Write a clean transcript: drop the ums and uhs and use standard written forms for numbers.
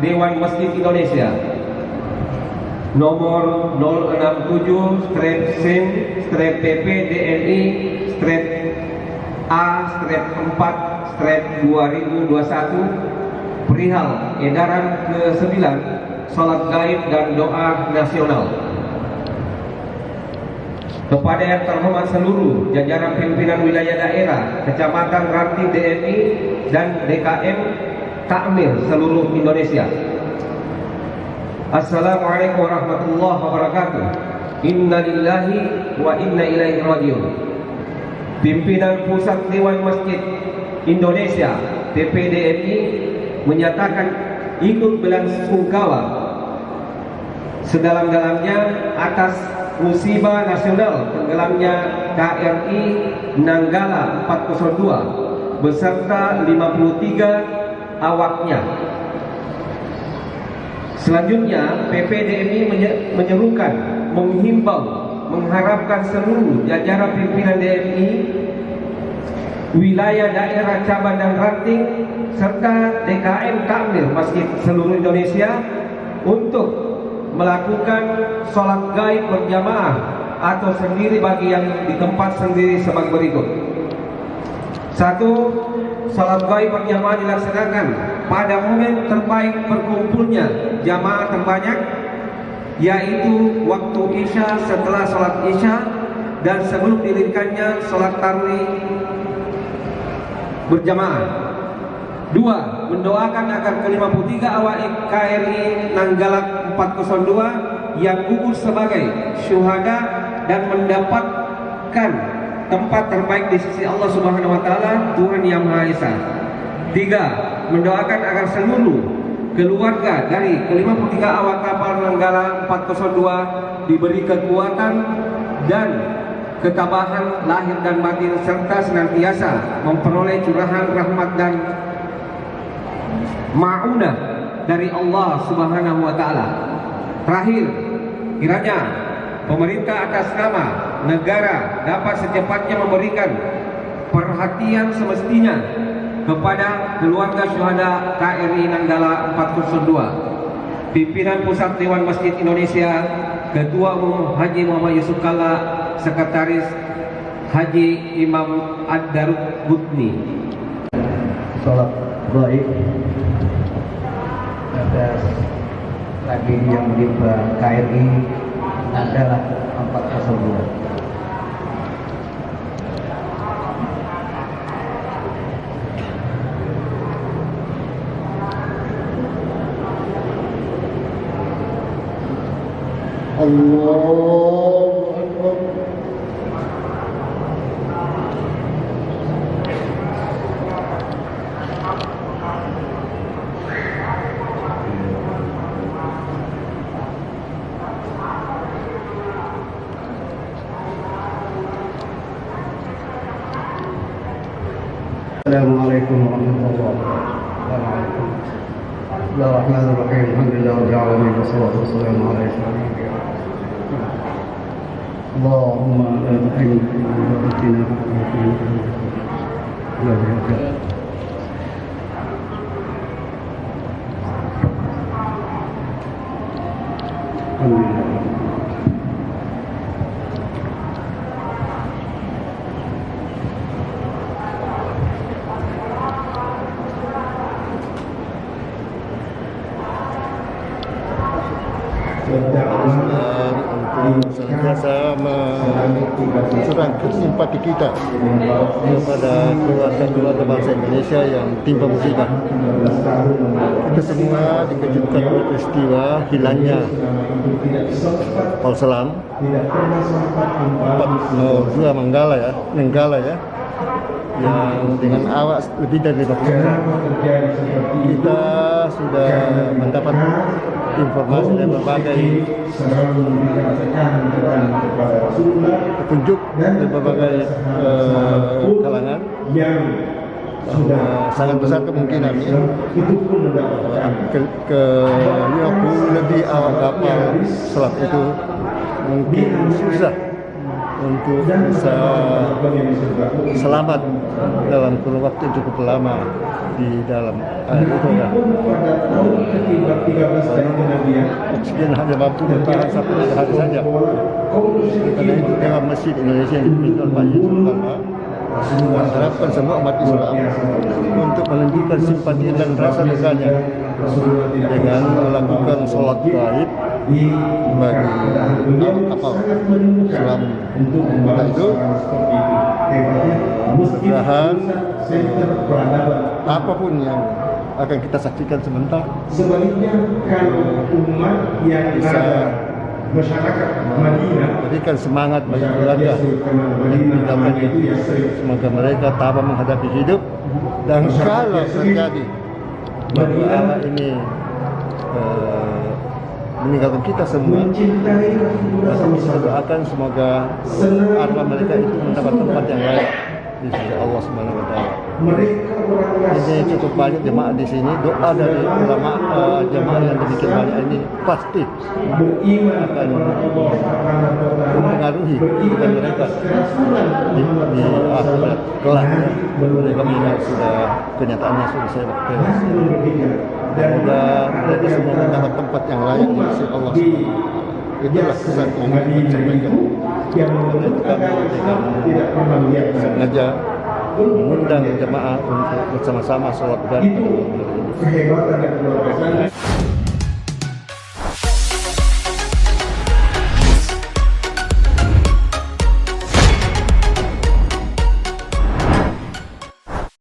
Dewan Masjid Indonesia nomor 067-DNI-A-4-2021 perihal edaran ke-9 salat gaib dan doa nasional. Kepada yang terhormat seluruh jajaran pimpinan wilayah daerah, kecamatan, ranting DNI dan DKM Takmir seluruh Indonesia. Assalamualaikum warahmatullahi wabarakatuh. Inna lillahi wa inna ilaihi rajiun. Pimpinan Pusat Dewan Masjid Indonesia PPDNI menyatakan ikut belasungkawa sedalam-dalamnya atas musibah nasional tenggelamnya KRI Nanggala 402 beserta 53 awaknya. Selanjutnya, PPDNI menyerukan, menghimbau, mengharapkan seluruh jajaran pimpinan DNI, wilayah daerah cabang dan ranting, serta DKM Takmir Masjid seluruh Indonesia untuk melakukan sholat gaib berjamaah atau sendiri bagi yang di tempat sendiri sebagai berikut. 1. Sholat gaib berjamaah dilaksanakan pada momen terbaik berkumpulnya jamaah terbanyak, yaitu waktu Isya setelah sholat Isya dan sebelum didirikannya sholat tarawih berjamaah. 2. Mendoakan agar ke-53 awak KRI Nanggala 402 yang gugur sebagai syuhada dan mendapatkan tempat terbaik di sisi Allah Subhanahu wa taala, Tuhan Yang Maha Esa. 3. Mendoakan agar seluruh keluarga dari ke-53 awak kapal Nanggala 402 diberi kekuatan dan ketabahan lahir dan batin serta senantiasa memperoleh curahan rahmat dan ma'unah dari Allah Subhanahu wa taala. Terakhir, kiranya pemerintah atas nama negara dapat secepatnya memberikan perhatian semestinya kepada keluarga syuhada KRI Nanggala 402. Pimpinan Pusat Dewan Masjid Indonesia, Ketua Umum Haji Muhammad Yusuf Kalla, Sekretaris Haji Imam Ad-Darut Butni. Salat gaib atas tragedi yang menimpa KRI Nanggala 402. Allahu Akbar. Assalamualaikum warahmatullahi wabarakatuh. Bismillahirrahmanirrahim. Alhamdulillahirabbil alamin wassalatu wassalamu ala asyrofil anbiya'i. Allahumma atina untuk senantiasa mencerahkan simpati kita kepada keluarga bangsa Indonesia yang timpa musibah. Kita semua dikejutkan oleh peristiwa hilangnya kapal selam 402 Nanggala ya, yang dengan awak lebih dari 50 orang. Kita sudah mendapat informasi dari berbagai petunjuk dari berbagai kalangan bahwa sangat besar kemungkinan ke 50 lebih awak kapal selam itu mungkin susah untuk bisa selamat dalam kurun waktu yang cukup lama di dalam air itu ya. Oksigen hanya mampu bertahan sampai 3 hari saja. Karena itu dengan masjid Indonesia yang dipimpin oleh Pak Yusuf Kalla mengharapkan semua umat Islam untuk menunjukkan simpati dan rasa dukanya dengan melakukan sholat gaib bagi kapal selam. Nah itu mudah-mudahan apapun yang akan kita saksikan sebentar bisa memberikan semangat bagi keluarga yang itu. Semoga mereka tabah menghadapi hidup, dan kalau terjadi bahwa ini meninggalkan kita semua, kita doakan semoga arwah mereka itu mendapat tempat yang layak di sisi Allah Subhanahu wa Ta'ala. Ini cukup banyak jemaah di sini. Doa dari ulama jemaah yang demikian banyak ini pasti akan mempengaruhi kehidupan mereka di akhirat kelak. Mereka mengingat sudah kenyataannya sudah saya waktu. Semoga mereka semua mendapat tempat yang layak di sisi Allah Subhanahu wa Ta'ala. Itulah kesan yang ingin sampaikan. Karena itu kami sengaja mengundang jemaah untuk bersama-sama sholat gaib.